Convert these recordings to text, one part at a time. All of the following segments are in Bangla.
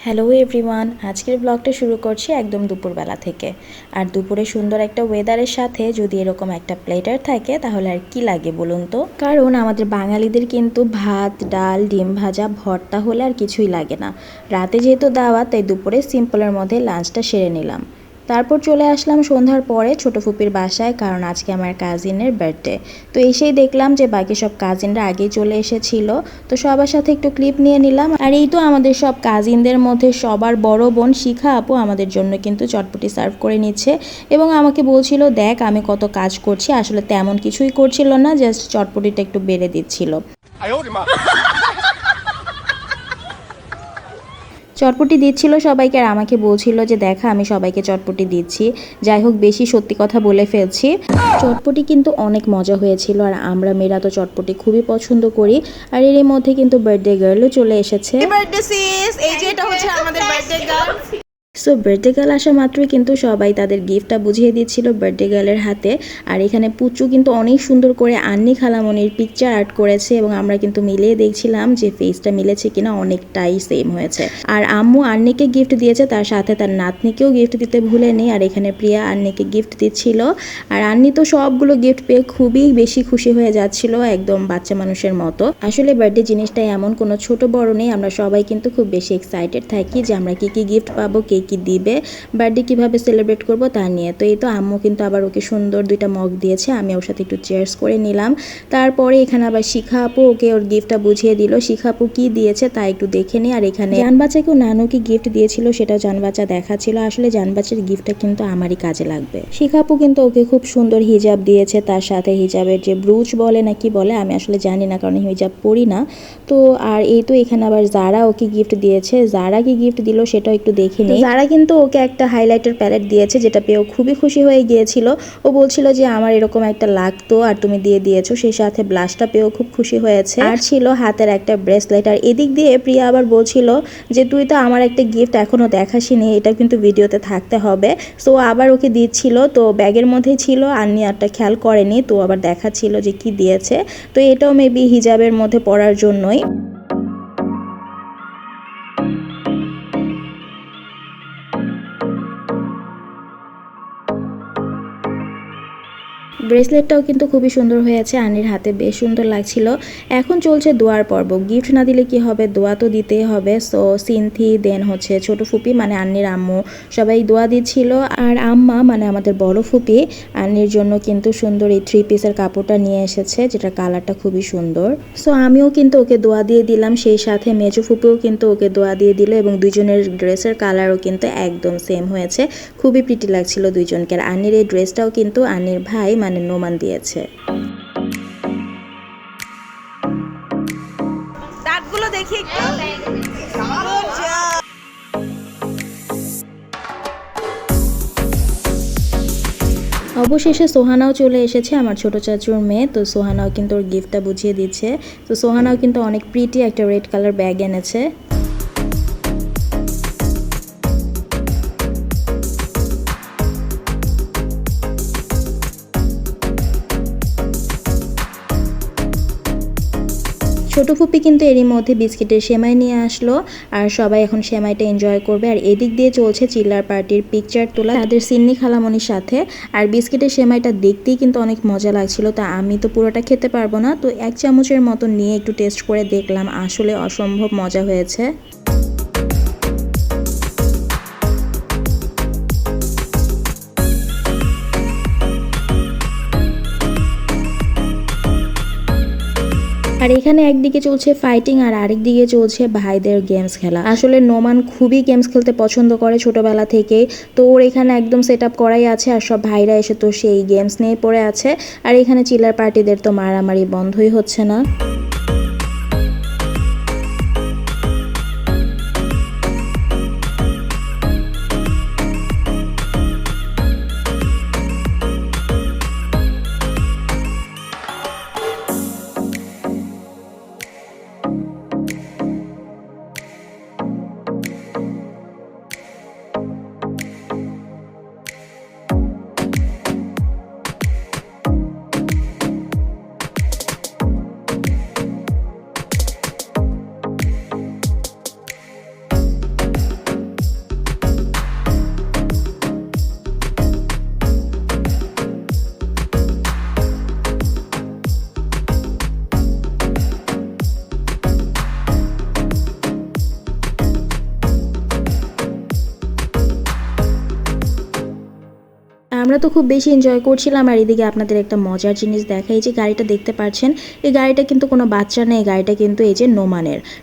হ্যালো এভরিওয়ান, আজকের ব্লগটা শুরু করছি একদম দুপুরবেলা থেকে। আর দুপুরে সুন্দর একটা ওয়েদারের সাথে যদি এরকম একটা প্লেটার থাকে তাহলে আর কি লাগে বলুন তো। কারণ আমাদের বাঙালিদের কিন্তু ভাত, ডাল, ডিম ভাজা, ভর্তা হলে আর কিছুই লাগে না। রাতে যেহেতু দাওয়াত, তাই দুপুরে সিম্পলের মধ্যে লাঞ্চটা সেরে নিলাম। তারপর চলে আসলাম সন্ধ্যার পরে ছোটো ফুপির বাসায়, কারণ আজকে আমার কাজিনের বার্থডে। তো এসেই দেখলাম যে বাকি সব কাজিনরা আগেই চলে এসেছিল। তো সবার সাথে একটু ক্লিপ নিয়ে নিলাম। আর এই তো আমাদের সব কাজিনদের মধ্যে সবার বড় বোন শিখা আপু আমাদের জন্য কিন্তু চটপটি সার্ভ করে নিচ্ছে এবং আমাকে বলছিল দেখ আমি কত কাজ করছি। আসলে তেমন কিছুই করছিল না, জাস্ট চটপটিটা একটু বেড়ে দিচ্ছিল। চটপটি দিচ্ছিল সবাইকে আর আমাকে বলছিল যে দেখা আমি সবাইকে চটপটি দিচ্ছি। যাই হোক, বেশি সত্যি কথা বলে ফেলছি। চটপটি কিন্তু অনেক মজা হয়েছিল আর আমরা মেয়েরা তো চটপটি খুবই পছন্দ করি। আর এর মধ্যে কিন্তু বার্থডে গার্লও চলে এসেছে। এই যে এটা হচ্ছে আমাদের birthday girl. So birthday girl আসা মাত্রই কিন্তু সবাই তাদের গিফটটা বুঝিয়ে দিচ্ছিল বার্থডে গার্লের হাতে। আর এখানে পুচু কিন্তু অনেক সুন্দর করে আন্নি খালামণির পিকচার আর্ট করেছে এবং আমরা কিন্তু মিলিয়ে দেখছিলাম যে ফেসটা মিলেছে কিনা, অনেকটাই সেম হয়েছে। আর আম্মু আন্নিকে গিফট দিয়েছে, তার সাথে তার নাতনিকেও গিফট দিতে ভুলেনি। আর এখানে প্রিয়া আন্নিকে গিফট দিচ্ছিল। আর আন্নি তো সবগুলো গিফট পেয়ে খুবই বেশি খুশি হয়ে যাচ্ছিল, একদম বাচ্চা মানুষের মতো। আসলে বার্থডে জিনিসটা এমন কোনো ছোট বড় নেই, আমরা সবাই কিন্তু খুব বেশি এক্সাইটেড থাকি যে আমরা কি কি গিফট পাবো, কে কি দিবে, বার্থডে কিভাবে সেলিব্রেট করব তা নিয়ে। তো এই তো আম্মু কিন্তু আবার ওকে সুন্দর দুইটা মগ দিয়েছে, আমি ওর সাথে একটু চেয়ার্স করে নিলাম। তারপরে এখানে আবার শিখা আপু ওকে ওর গিফটটা বুঝিয়ে দিল। শিখা আপু কি দিয়েছে তা একটু দেখে নিই। আর এখানে জানবাচ্চাকেও নানু কি গিফট দিয়েছিল সেটাও জানবাচ্চা দেখাচ্ছিল। আসলে জানবাচ্চার গিফটটা কিন্তু আমারই কাজে লাগবে। শিখা আপু কিন্তু ওকে খুব সুন্দর হিজাব দিয়েছে, তার সাথে হিজাবের যে ব্রুচ বলে না কি বলে আমি আসলে জানি না, কারণ হিজাব পরি না তো। আর এই তো এখানে আবার যারা ওকে গিফট দিয়েছে, যারা কি গিফট দিল সেটাও একটু দেখে নিই। যারা কিন্তু ওকে একটা হাইলাইটার প্যালেট দিয়েছে, যেটা পেয়ে ও খুবই খুশি হয়ে গিয়েছিল। ও বলছিল যে আমার এরকম একটা লাগতো আর তুমি দিয়ে দিয়েছো, সেই সাথে ব্লাশটা পেয়েও খুব খুশি হয়েছে। আর ছিল হাতের একটা ব্রেসলেট। আর এদিক দিয়ে প্রিয়া আবার বলছিল যে তুই তো আমার একটা গিফট এখনো দেখাসিনি, এটা কিন্তু ভিডিওতে থাকতে হবে। সো আবার ওকে দিচ্ছিল, তো ব্যাগের মধ্যে ছিল, আন্নি আরটা খেয়াল করেনি, তো আবার দেখাচ্ছিল যে কি দিয়েছে। তো এটাও মেবি হিজাবের মধ্যে পড়ার জন্যই। ব্রেসলেটটাও কিন্তু খুবই সুন্দর হয়েছে, আন্নির হাতে বেশ সুন্দর লাগছিল। এখন চলছে দোয়ার পর্ব। গিফট না দিলে কি হবে, দোয়া তো দিতেই হবে। সো সিনথি দেন হচ্ছে ছোট ফুপি মানে আন্নির আম্মু সবাই দোয়া দিচ্ছিল। আর আম্মা মানে আমাদের বড় ফুপি আন্নির জন্য কিন্তু সুন্দর এই 3 পিসের কাপড়টা নিয়ে এসেছে, যেটা কালারটা খুবই সুন্দর। সো আমিও কিন্তু ওকে দোয়া দিয়ে দিলাম, সেই সাথে মেজো ফুপিও কিন্তু ওকে দোয়া দিয়ে দিল এবং দুইজনের ড্রেসের কালারও কিন্তু একদম সেম হয়েছে। খুবই প্রিটি লাগছিল দুইজনকে। আর আন্নির এই ড্রেসটাও কিন্তু আন্নির ভাই মানে নোমান দিয়েছে। দাঁতগুলো দেখি একটু। অবশেষে সোহানাও চলে এসেছে, আমার ছোট চাচুর মেয়ে। তো সোহানাও কিন্তু ওর গিফটটা বুঝিয়ে দিচ্ছে। তো সোহানাও কিন্তু অনেক প্রিটি একটা রেড কালার ব্যাগ এনেছে। ছোট ফুপি কিন্তু এরই মধ্যে বিস্কিটের সেমাই নিয়ে আসলো আর সবাই এখন সেমাইটা এনজয় করবে। আর এদিক দিয়ে চলছে চিল্লার পার্টির পিকচার তোলা তাদের সিন্নি খালামণির সাথে। আর বিস্কিটের সেমাইটা দেখতেই কিন্তু অনেক মজা লাগছিল। তা আমি তো পুরোটা খেতে পারবো না, তো 1 চামচের মতো নিয়ে একটু টেস্ট করে দেখলাম, আসলে অসম্ভব মজা হয়েছে। আর এখানে একদিকে চলছে ফাইটিং আর আরেকদিকে চলছে ভাইদের গেমস খেলা। আসলে নোমান খুবই গেমস খেলতে পছন্দ করে ছোটবেলা থেকেই, তো ওর এখানে একদম সেট আপ করাই আছে। আর সব ভাইরা এসে তো সেই গেমস নিয়ে পড়ে আছে। আর এখানে চিলার পার্টিদের তো মারামারি বন্ধই হচ্ছে না। আমরা তো খুব বেশি এনজয় করছিলাম। আর এদিকে আপনাদের একটা মজার জিনিস দেখাই, যে গাড়িটা দেখতে পাচ্ছেন, এই গাড়িটা কিন্তু কোনো বাচ্চা নেই, গাড়িটা কিন্তু এই যে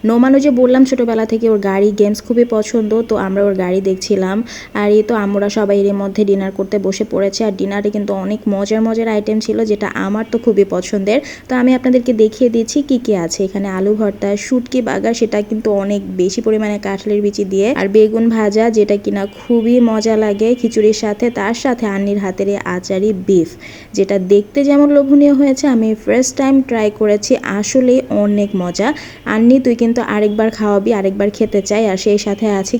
নোমানও যে বললাম ছোটোবেলা থেকে ওর গাড়ি গেমস খুবই পছন্দ, তো আমরা ওর গাড়ি দেখছিলাম। আর এই তো আমরা সবাই এর মধ্যে ডিনার করতে বসে পড়েছে। আর ডিনারে কিন্তু অনেক মজার আইটেম ছিল, যেটা আমার তো খুবই পছন্দের। তো আমি আপনাদেরকে দেখিয়ে দিচ্ছি কি কি আছে এখানে। আলু ভর্তা, শুটকি বাগা, সেটা কিন্তু অনেক বেশি পরিমাণে কাঁঠালের বিচি দিয়ে, আর বেগুন ভাজা, যেটা কিনা খুবই মজা লাগে খিচুড়ির সাথে। তার সাথে আন্নির হাতের আচারি বিফ, যেটা দেখতে যেমন লোভনীয় হয়েছে, আমি ফার্স্ট টাইম ট্রাই করেছি, আসলে অনেক মজা। আন্নি তুই কিন্তু আরেকবার খাওয়াবি, আরেকবার খেতে চাই। আর সেই সাথে আছে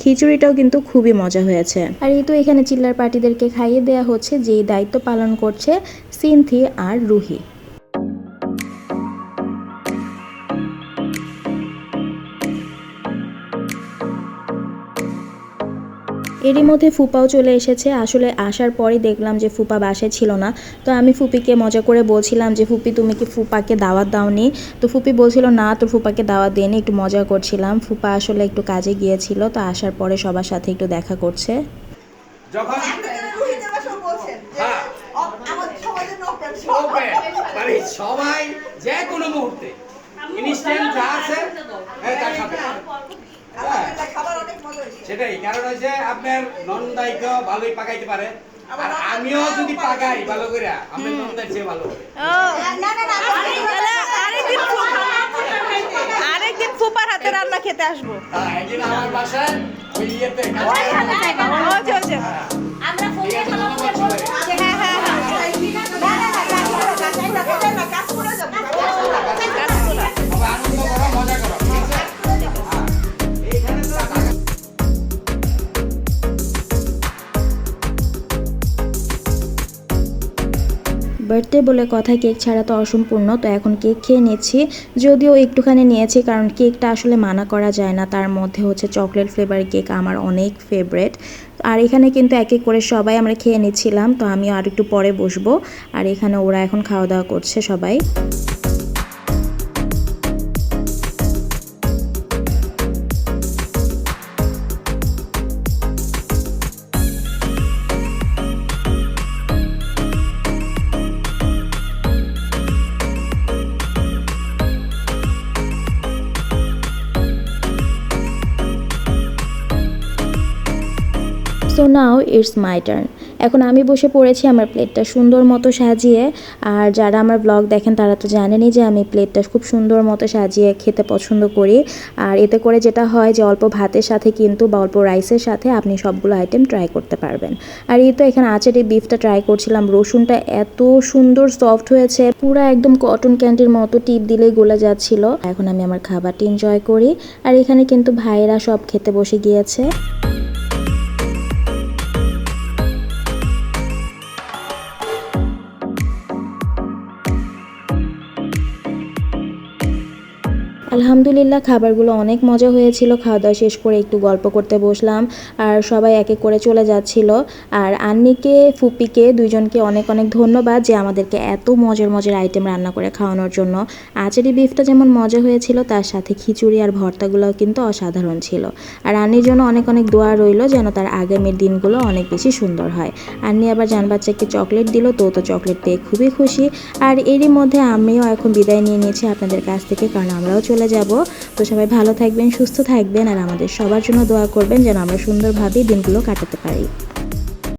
খিচুড়িটাও কিন্তু খুবই মজা হয়েছে। আর এই তো এখানে চিল্লার পার্টিদেরকে খাইয়ে দেওয়া হচ্ছে, যেই দায়িত্ব পালন করছে সিনথি আর রুহি। এরই মধ্যে ফুপাও চলে এসেছে। আসলে আসার পরই দেখলাম যে ফুপা বাসায় ছিল না। তো আমি ফুপিকে মজা করে বলছিলাম যে ফুপি তুমি কি ফুপাকে দাওয়াত দাওনি? তো ফুপি বলছিল না, তোর ফুপাকে দাওয়াত দেয়নি, একটু মজা করছিলাম। ফুপা আসলে একটু কাজে গিয়েছিল, তো আসার পরে সবার সাথে একটু দেখা করছে। যখন সবাই যে কোনো মুহূর্তে ইনস্ট্যান্ট যা আছে তার সাথে সেটাই কারণ হচ্ছে আপনার নন্দাইকে ভালোই পাকাইতে পারে, আর আমিও যদি পাকাই ভালো করে আমি নন্দার চেয়ে ভালো হবে। আরেকদিন ফুপার হাতে রান্না খেতে আসবো। একদিন আমার বাসায় ওই ইয়েতে আমরা আনন্দ করো, মজা করো, ঠিক আছে? এইখানে তো বার্থডে বলে কথা, কেক ছাড়া তো অসম্পূর্ণ। তো এখন কেক খেয়ে নিচ্ছি, যদিও একটুখানি নিয়েছি, কারণ কেকটা আসলে মানা করা যায় না। তার মধ্যে হচ্ছে চকলেট ফ্লেভার কেক আমার অনেক ফেভারেট। আর এখানে কিন্তু এক এক করে সবাই আমরা খেয়ে নিচ্ছিলাম। তো আমিও আর একটু পরে বসবো। আর এখানে ওরা এখন খাওয়া দাওয়া করছে সবাই। So now it's my turn. এখন আমি বসে পড়েছি আমার প্লেটটা সুন্দর মতো সাজিয়ে। আর যারা আমার ব্লগ দেখেন তারা তো জানেনই যে আমি প্লেটটা খুব সুন্দর মতো সাজিয়ে খেতে পছন্দ করি। আর এতে করে যেটা হয় যে অল্প ভাতের সাথে কিন্তু বা অল্প রাইসের সাথে আপনি সবগুলো আইটেম ট্রাই করতে পারবেন। আর এই তো এখানে আচারি বিফটা ট্রাই করছিলাম। রসুনটা এত সুন্দর সফট হয়েছে, পুরো একদম কটন ক্যান্ডির মতো, টিপ দিলেই গলে যাচ্ছিল। এখন আমি আমার খাবারটি এনজয় করি। আর এখানে কিন্তু ভাইয়েরা সব খেতে বসে গিয়েছে। আলহামদুলিল্লাহ খাবারগুলো অনেক মজা হয়েছিল। খাওয়া দাওয়া শেষ করে একটু গল্প করতে বসলাম, আর সবাই এক এক করে চলে যাচ্ছিল। আর আন্নিকে, ফুপিকে, দুইজনকে অনেক ধন্যবাদ যে আমাদেরকে এত মজার আইটেম রান্না করে খাওয়ানোর জন্য। আচারি বিফটা যেমন মজা হয়েছিল, তার সাথে খিচুড়ি আর ভর্তাগুলোও কিন্তু অসাধারণ ছিল। আর আন্নির জন্য অনেক দোয়া রইল যেন তার আগামীর দিনগুলো অনেক বেশি সুন্দর হয়। আন্নি আবার জান বাচ্চাকে চকলেট দিল, তো চকলেট পেয়ে খুবই খুশি। আর এরই মধ্যে আমিও এখন বিদায় নিয়ে নিয়েছি আপনাদের কাছ থেকে, কারণ আমরাও চলে যাব। তো সবাই ভালো থাকবেন, সুস্থ থাকবেন, আর আমাদের সবার জন্য দোয়া করবেন যেন আমরা সুন্দরভাবে দিনগুলো কাটাতে পারি।